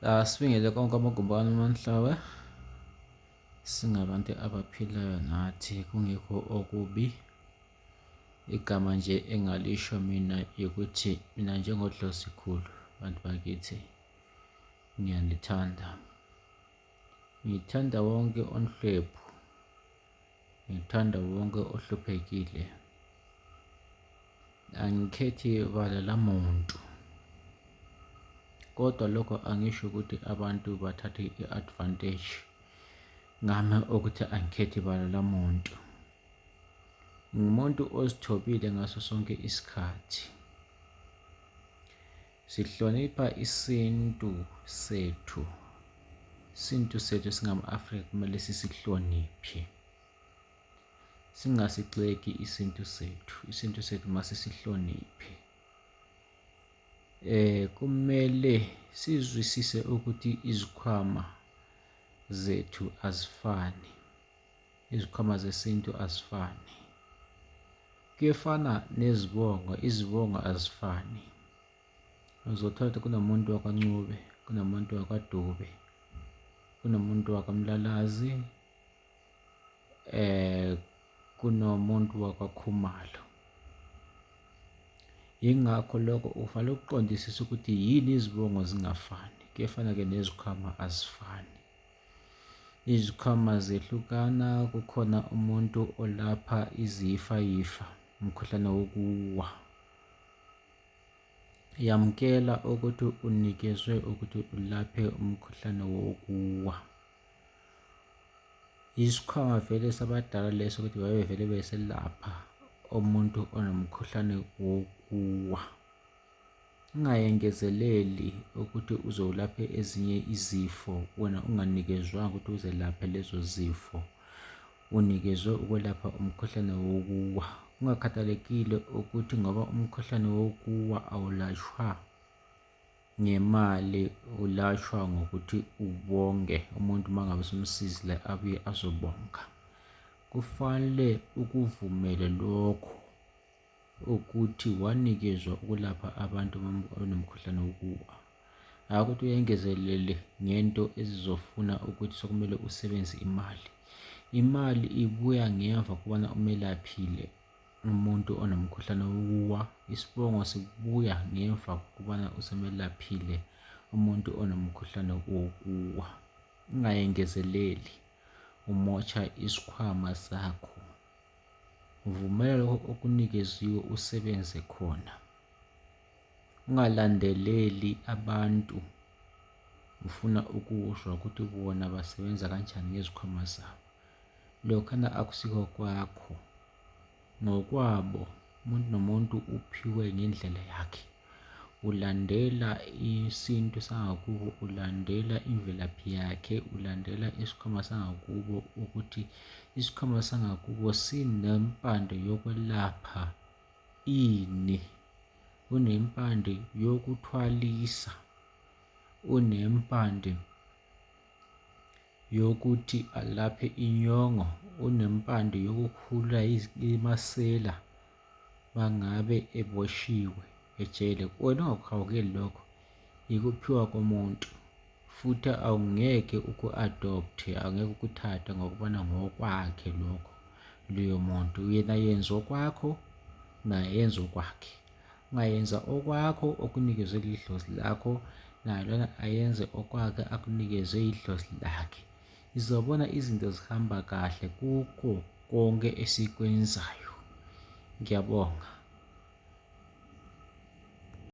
Sibingele konke amagubane uManhlawe, singabantu abaphilayo nathi kungekho okubi. Igama nje engalisho mina ukuthi mina njengoDlosikhulu, bantu bakithi, ngiyanithanda. Ngithanda wonke onhlwephu, ngithanda wonke ohluphekile. Angikhethi bala lamuntu, kodwa lokho angisho ukuthi abantu bathathe i-advantage ngami ukuthi angikhethi bala lamuntu. Ngimuntu ozithobile ngaso sonke isikhathi. Sihlonipha isintu sethu. Isintu sethu singama-Afrika kumele sisihloniphe. Singasigxeki isintu sethu. Isintu sethu masisihloniphe. Kumele sizwisise ukuthi izikhwama zethu azifani. Izikhwama zesintu azifani. Kuyefana nezibongo, izibongo azifani. Uzothola ukuthi kunomuntu wakwaNcube, kunomuntu wakwaDube, kunomuntu wakwaMlalazi, kunomuntu wakwaKhumalo. Yingakho lokho ufanele ukuqondisisa ukuthi yini izibongo zingafani. Kuyefana-ke nezikhwama azifani. Izikhwama zehlukana, kukhona umuntu olapha iziyifayifa, umkhuhlane wokuwa. Yamukela ukuthi unikezwe ukuthi ulaphe umkhuhlane wokuwa. Isikhwama vele sabadala leso ukuthi babevele beselapha umuntu onomkhuhlane wokuwa. Ungayengezeleli ukuthi uzolaphe ezinye izifo wena unganikezwanga ukuthi uzelaphe lezo zifo. Unikezwe ukwelapha umkhuhlane wokuwa. Kungakhathalekile ukuthi ngoba umkhuhlane wokuwa awulashwa ngemali, ulashwa ngokuthi ubonge umuntu uma ngabe usumsizile abuye azobonga. Kufanele ukuvumele lokho ukuthi wanikezwa ukulapha abantu abanomkhuhlane wokuwa. Hhayi ukuthi uyengezelele ngento ezizofuna ukuthi sokumele usebenzise imali. Imali ibuya ngemva kubana umelaphile umuntu onomkhuhlane wokuwa. Isibongo sibuya ngemva kubana usemelaphile umuntu onomkhuhlane wokuwa. Ungayengezeleli, umotsha isikhwama sakho. Vumela lokho okunikeziwe usebenze khona. Ungalandeleli abantu ufuna ukuzwa ukuthi bona basebenza kanjani ngezikhwama zabo. Lokhana akusiko kwakho. Ngokwabo, umuntu nomuntu uphiwe ngendlela yakhe. Ulandela isintu sangakubo, ulandela imvelaphi yakhe, ulandela isikhwama sangakubo ukuthi isikhwama sangakubo sinempande yokwelapha ini. Unempande yokuthwalisa, unempande yokuthi alaphe inyongo, unempande yokukhulula amasela mangabe eboshiwe ejele. Wena ungakuhawukeli lokho, ikuphiwa komuntu futhi awungeke uku-adopthe, angeke ukuthathe ngokubona ngokwakhe lokho. Loyo muntu yena yenza okwakho naye yenza okwakhe. Ungayenza okwakho okunikezwe idlozi lakho, naye lona ayenze okwakhe akunikezwe idlozi lakhe. Izobona izinto zihamba kahle kukho konke esikwenzayo. Ngiyabonga.